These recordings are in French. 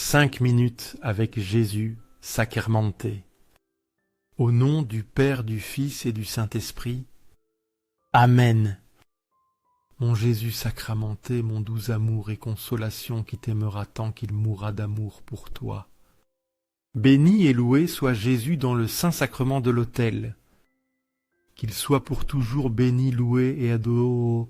5 minutes avec Jésus sacramenté. Au nom du Père, du Fils et du Saint-Esprit. Amen. Mon Jésus sacramenté, mon doux amour et consolation qui t'aimera tant qu'il mourra d'amour pour toi. Béni et loué soit Jésus dans le Saint-Sacrement de l'autel. Qu'il soit pour toujours béni, loué et adoré.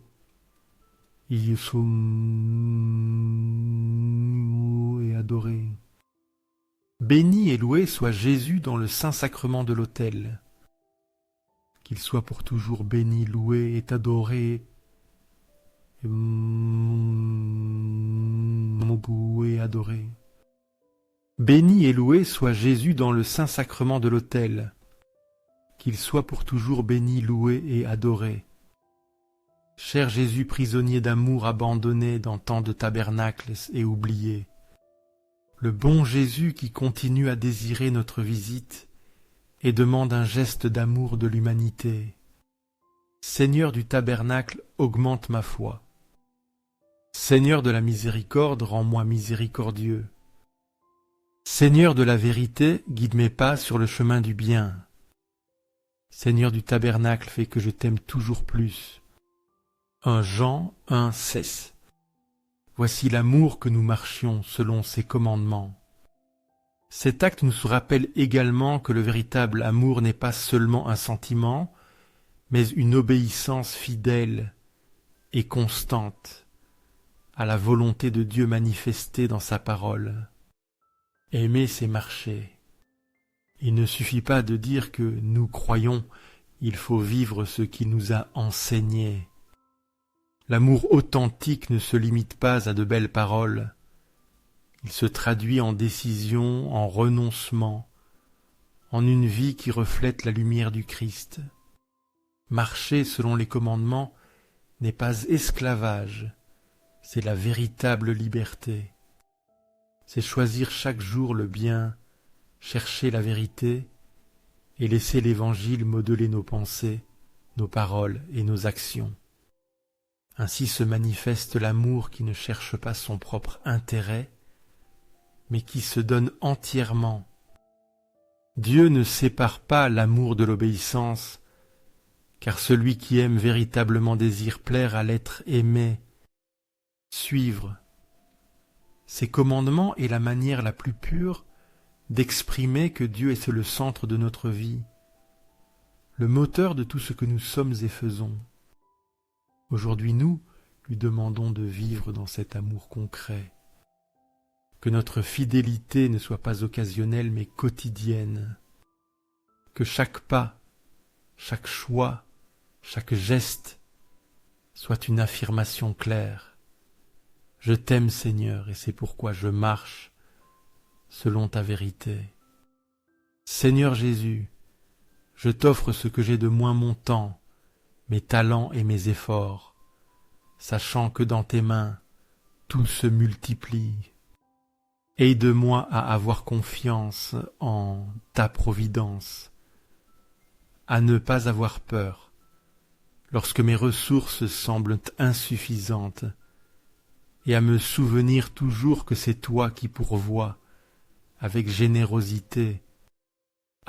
Béni et loué soit Jésus dans le Saint-Sacrement de l'autel. Qu'il soit pour toujours béni, loué et adoré. Béni et loué soit Jésus dans le Saint-Sacrement de l'autel. Qu'il soit pour toujours béni, loué et adoré. Cher Jésus, prisonnier d'amour abandonné dans tant de tabernacles et oublié, le bon Jésus qui continue à désirer notre visite et demande un geste d'amour de l'humanité. Seigneur du tabernacle, augmente ma foi. Seigneur de la miséricorde, rends-moi miséricordieux. Seigneur de la vérité, guide mes pas sur le chemin du bien. Seigneur du tabernacle, fais que je t'aime toujours plus. 1 Jean 1,16. Voici l'amour que nous marchions selon ses commandements. Cet acte nous rappelle également que le véritable amour n'est pas seulement un sentiment, mais une obéissance fidèle et constante à la volonté de Dieu manifestée dans sa parole. Aimer, c'est marcher. Il ne suffit pas de dire que nous croyons, il faut vivre ce qu'il nous a enseigné. L'amour authentique ne se limite pas à de belles paroles. Il se traduit en décision, en renoncement, en une vie qui reflète la lumière du Christ. Marcher selon les commandements n'est pas esclavage, c'est la véritable liberté. C'est choisir chaque jour le bien, chercher la vérité et laisser l'Évangile modeler nos pensées, nos paroles et nos actions. Ainsi se manifeste l'amour qui ne cherche pas son propre intérêt, mais qui se donne entièrement. Dieu ne sépare pas l'amour de l'obéissance, car celui qui aime véritablement désire plaire à l'être aimé, suivre. Ces commandements est la manière la plus pure d'exprimer que Dieu est le centre de notre vie, le moteur de tout ce que nous sommes et faisons. Aujourd'hui, nous lui demandons de vivre dans cet amour concret. Que notre fidélité ne soit pas occasionnelle mais quotidienne. Que chaque pas, chaque choix, chaque geste soit une affirmation claire. Je t'aime, Seigneur, et c'est pourquoi je marche selon ta vérité. Seigneur Jésus, je t'offre ce que j'ai de moins mon temps, mes talents et mes efforts, sachant que dans tes mains, tout se multiplie. Aide-moi à avoir confiance en ta providence, à ne pas avoir peur lorsque mes ressources semblent insuffisantes et à me souvenir toujours que c'est toi qui pourvois avec générosité.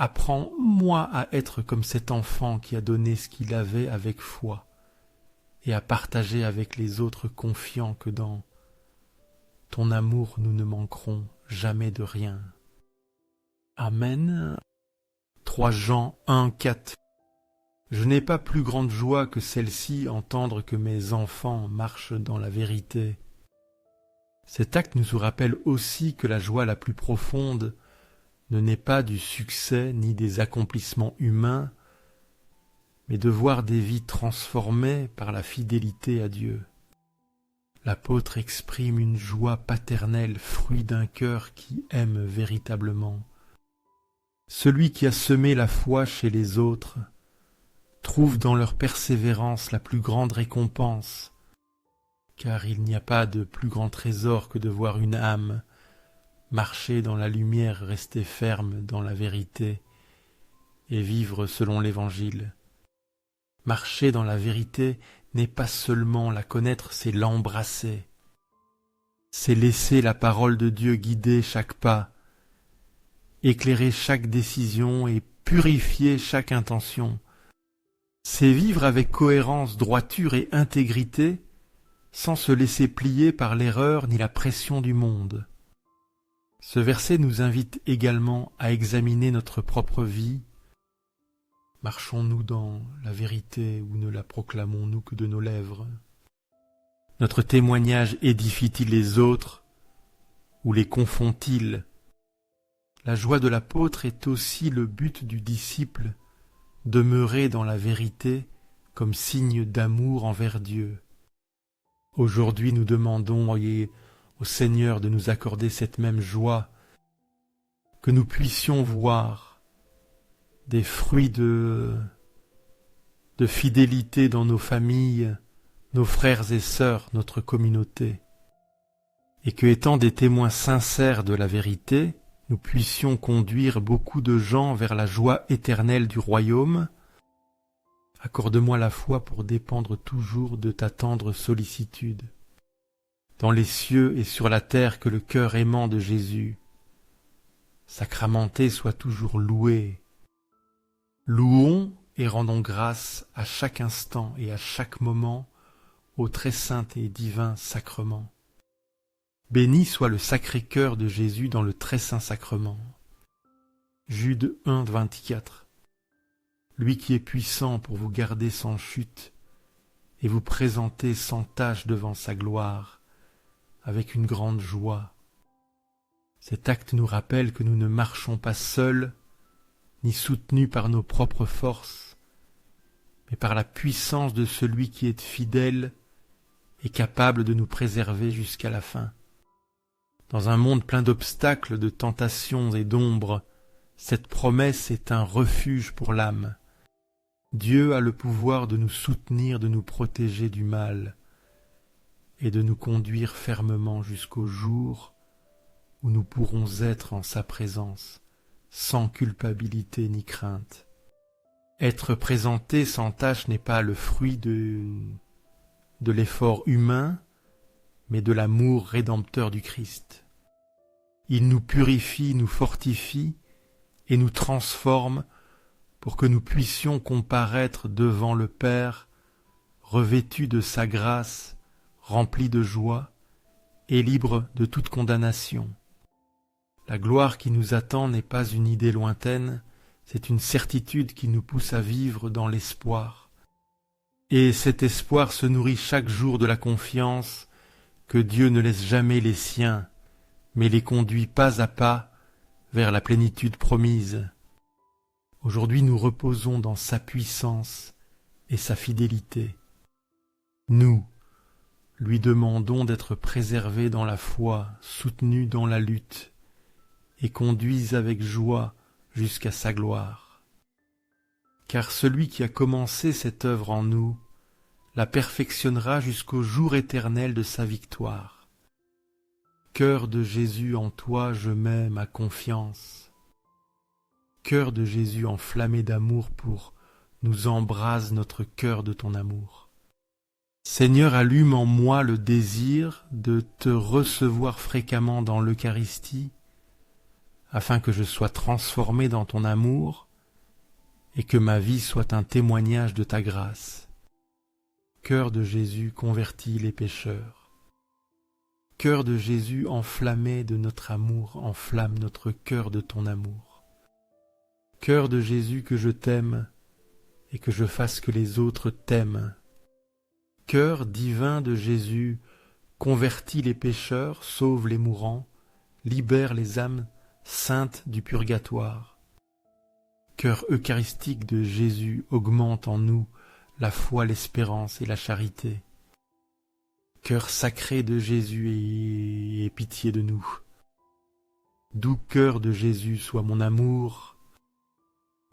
Apprends-moi à être comme cet enfant qui a donné ce qu'il avait avec foi et à partager avec les autres confiants que dans ton amour nous ne manquerons jamais de rien. Amen. 3 Jean 1,4. Je n'ai pas plus grande joie que celle-ci, entendre que mes enfants marchent dans la vérité. Cet acte nous rappelle aussi que la joie la plus profonde ne naît pas du succès ni des accomplissements humains, mais de voir des vies transformées par la fidélité à Dieu. L'apôtre exprime une joie paternelle, fruit d'un cœur qui aime véritablement. Celui qui a semé la foi chez les autres trouve dans leur persévérance la plus grande récompense, car il n'y a pas de plus grand trésor que de voir une âme marcher dans la lumière, rester ferme dans la vérité et vivre selon l'Évangile. Marcher dans la vérité n'est pas seulement la connaître, c'est l'embrasser. c'est laisser la parole de Dieu guider chaque pas, éclairer chaque décision et purifier chaque intention. C'est vivre avec cohérence, droiture et intégrité, sans se laisser plier par l'erreur ni la pression du monde. Ce verset nous invite également à examiner notre propre vie. Marchons-nous dans la vérité ou ne la proclamons-nous que de nos lèvres? Notre témoignage édifie-t-il les autres ou les confond-il? La joie de l'apôtre est aussi le but du disciple, demeurer dans la vérité comme signe d'amour envers Dieu. Aujourd'hui, nous demandons au Seigneur de nous accorder cette même joie, que nous puissions voir des fruits de fidélité dans nos familles, nos frères et sœurs, notre communauté, et que, étant des témoins sincères de la vérité, nous puissions conduire beaucoup de gens vers la joie éternelle du royaume. Accorde-moi la foi pour dépendre toujours de ta tendre sollicitude. Dans les cieux et sur la terre, que le cœur aimant de Jésus, sacramenté, soit toujours loué. Louons et rendons grâce à chaque instant et à chaque moment au très saint et divin sacrement. Béni soit le Sacré-Cœur de Jésus dans le très saint sacrement. Jude 1, 24. Lui qui est puissant pour vous garder sans chute et vous présenter sans tache devant sa gloire, avec une grande joie. Cet acte nous rappelle que nous ne marchons pas seuls, ni soutenus par nos propres forces, mais par la puissance de celui qui est fidèle et capable de nous préserver jusqu'à la fin. Dans un monde plein d'obstacles, de tentations et d'ombres, cette promesse est un refuge pour l'âme. Dieu a le pouvoir de nous soutenir, de nous protéger du mal et de nous conduire fermement jusqu'au jour où nous pourrons être en sa présence, sans culpabilité ni crainte. Être présenté sans tache n'est pas le fruit de l'effort humain, mais de l'amour rédempteur du Christ. Il nous purifie, nous fortifie et nous transforme pour que nous puissions comparaître devant le Père, revêtus de sa grâce, remplis de joie et libres de toute condamnation. La gloire qui nous attend n'est pas une idée lointaine, c'est une certitude qui nous pousse à vivre dans l'espoir. Et cet espoir se nourrit chaque jour de la confiance que Dieu ne laisse jamais les siens, mais les conduit pas à pas vers la plénitude promise. Aujourd'hui, nous reposons dans sa puissance et sa fidélité. Nous lui demandons d'être préservés dans la foi, soutenus dans la lutte, et conduits avec joie jusqu'à sa gloire. Car celui qui a commencé cette œuvre en nous la perfectionnera jusqu'au jour éternel de sa victoire. Cœur de Jésus, en toi je mets ma confiance. Cœur de Jésus enflammé d'amour pour nous embrase notre cœur de ton amour. Seigneur, allume en moi le désir de te recevoir fréquemment dans l'Eucharistie, afin que je sois transformé dans ton amour et que ma vie soit un témoignage de ta grâce. Cœur de Jésus, convertis les pécheurs. Cœur de Jésus, enflammé de notre amour, enflamme notre cœur de ton amour. Cœur de Jésus, que je t'aime et que je fasse que les autres t'aiment. Cœur divin de Jésus, convertis les pécheurs, sauve les mourants, libère les âmes saintes du purgatoire. Cœur eucharistique de Jésus, augmente en nous la foi, l'espérance et la charité. Cœur sacré de Jésus, aie pitié de nous. Doux cœur de Jésus, sois mon amour.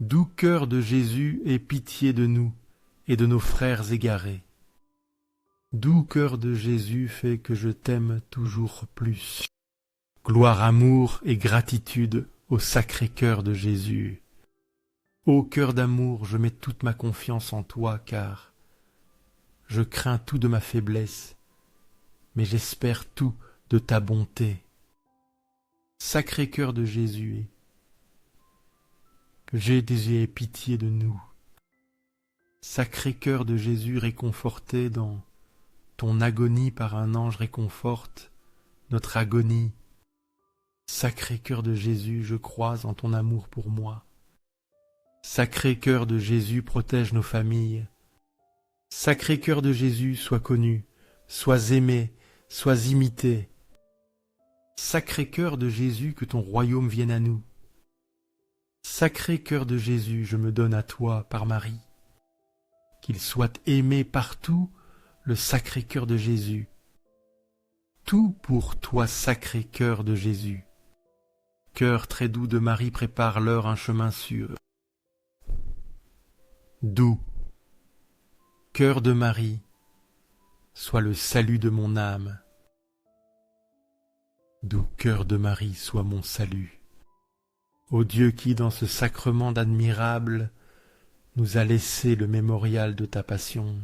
Doux cœur de Jésus, aie pitié de nous et de nos frères égarés. Doux cœur de Jésus, fais que je t'aime toujours plus. Gloire, amour et gratitude au sacré cœur de Jésus. Ô cœur d'amour, je mets toute ma confiance en toi, car je crains tout de ma faiblesse, mais j'espère tout de ta bonté. Sacré-Cœur de Jésus, que j'ai pitié de nous. Sacré-Cœur de Jésus réconforté dans ton agonie par un ange réconforte notre agonie. Sacré-Cœur de Jésus, je crois en ton amour pour moi. Sacré-Cœur de Jésus, protège nos familles. Sacré-Cœur de Jésus, sois connu, sois aimé, sois imité. Sacré-Cœur de Jésus, que ton royaume vienne à nous. Sacré-Cœur de Jésus, je me donne à toi par Marie. Qu'il soit aimé partout, le Sacré-Cœur de Jésus. Tout pour toi, Sacré-Cœur de Jésus. Cœur très doux de Marie, prépare-leur un chemin sûr. Doux, cœur de Marie, sois le salut de mon âme. Doux cœur de Marie, sois mon salut. Ô Dieu qui, dans ce sacrement d'admirable, nous a laissé le mémorial de ta passion,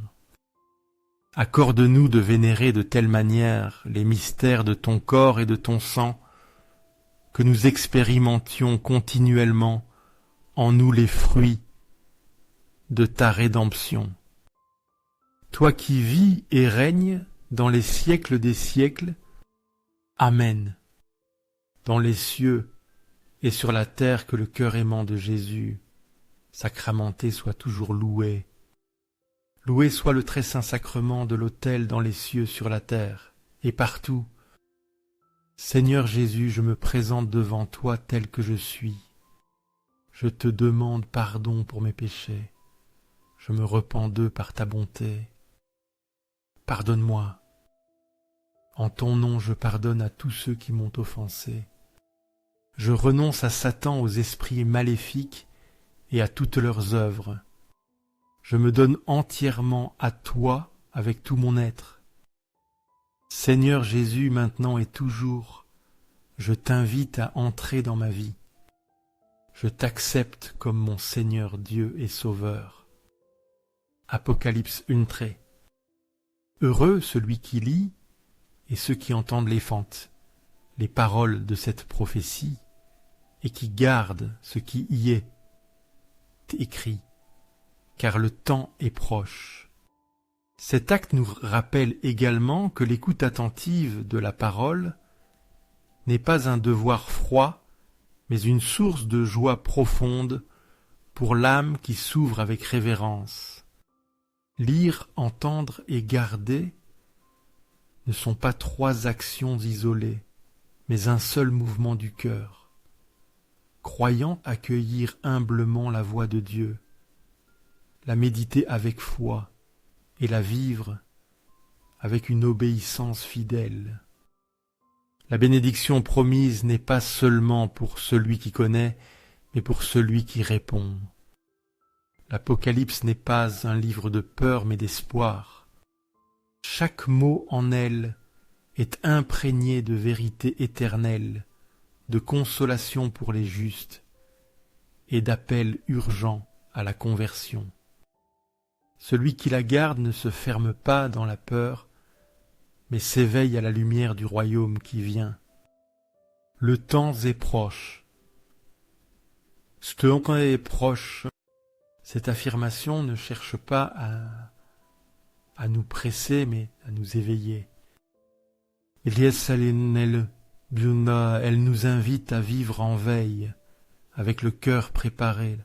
accorde-nous de vénérer de telle manière les mystères de ton corps et de ton sang, que nous expérimentions continuellement en nous les fruits de ta rédemption. Toi qui vis et règnes dans les siècles des siècles, Amen. Dans les cieux et sur la terre, que le cœur aimant de Jésus, sacramenté, soit toujours loué. Loué soit le très saint sacrement de l'autel dans les cieux, sur la terre et partout. Seigneur Jésus, je me présente devant toi tel que je suis. Je te demande pardon pour mes péchés. Je me repens d'eux par ta bonté. Pardonne-moi. En ton nom, je pardonne à tous ceux qui m'ont offensé. Je renonce à Satan, aux esprits maléfiques et à toutes leurs œuvres. Je me donne entièrement à toi avec tout mon être. Seigneur Jésus, maintenant et toujours, je t'invite à entrer dans ma vie. Je t'accepte comme mon Seigneur Dieu et Sauveur. Apocalypse 1:3. Heureux celui qui lit et ceux qui entendent les paroles de cette prophétie, et qui gardent ce qui y est écrit, car le temps est proche. Cet acte nous rappelle également que l'écoute attentive de la parole n'est pas un devoir froid, mais une source de joie profonde pour l'âme qui s'ouvre avec révérence. Lire, entendre et garder ne sont pas trois actions isolées, mais un seul mouvement du cœur. Croyant accueillir humblement la voix de Dieu, la méditer avec foi et la vivre avec une obéissance fidèle. La bénédiction promise n'est pas seulement pour celui qui connaît, mais pour celui qui répond. L'Apocalypse n'est pas un livre de peur, mais d'espoir. Chaque mot en elle est imprégné de vérité éternelle, de consolation pour les justes et d'appel urgent à la conversion. Celui qui la garde ne se ferme pas dans la peur, mais s'éveille à la lumière du royaume qui vient. Le temps est proche. Ce temps est proche. Cette affirmation ne cherche pas à nous presser, mais à nous éveiller. Elle nous invite à vivre en veille, avec le cœur préparé,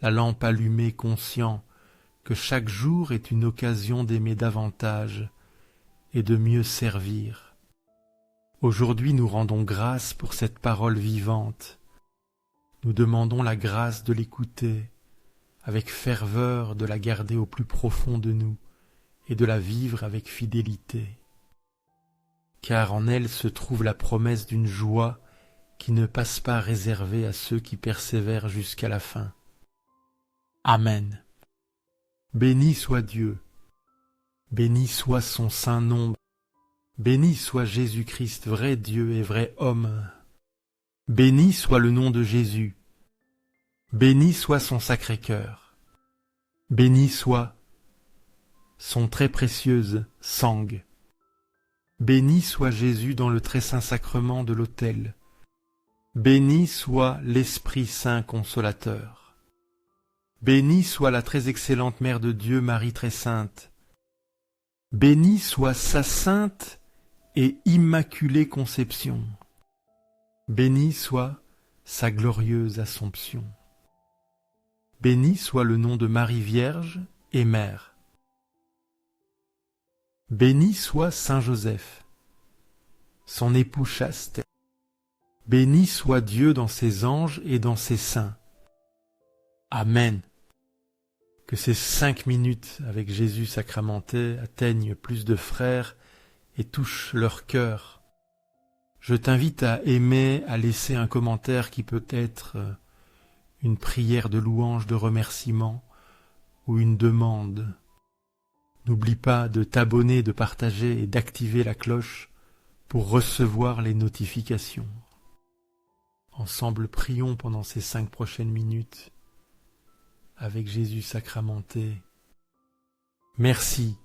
la lampe allumée, conscient que chaque jour est une occasion d'aimer davantage et de mieux servir. Aujourd'hui, nous rendons grâce pour cette parole vivante. Nous demandons la grâce de l'écouter, avec ferveur de la garder au plus profond de nous et de la vivre avec fidélité. Car en elle se trouve la promesse d'une joie qui ne passe pas réservée à ceux qui persévèrent jusqu'à la fin. Amen. Béni soit Dieu, béni soit son saint nom, béni soit Jésus-Christ, vrai Dieu et vrai homme. Béni soit le nom de Jésus, béni soit son Sacré-Cœur, béni soit son très précieuse sangue. Béni soit Jésus dans le très saint sacrement de l'autel. Béni soit l'Esprit Saint Consolateur. Béni soit la très excellente Mère de Dieu, Marie très sainte. Béni soit sa sainte et immaculée conception. Béni soit sa glorieuse Assomption. Béni soit le nom de Marie Vierge et Mère. Béni soit Saint Joseph, son époux chaste. Béni soit Dieu dans ses anges et dans ses saints. Amen. Que ces 5 minutes avec Jésus sacramenté atteignent plus de frères et touchent leur cœur. Je t'invite à aimer, à laisser un commentaire qui peut être une prière de louange, de remerciement ou une demande. N'oublie pas de t'abonner, de partager et d'activer la cloche pour recevoir les notifications. Ensemble, prions pendant ces 5 prochaines minutes avec Jésus sacramenté. Merci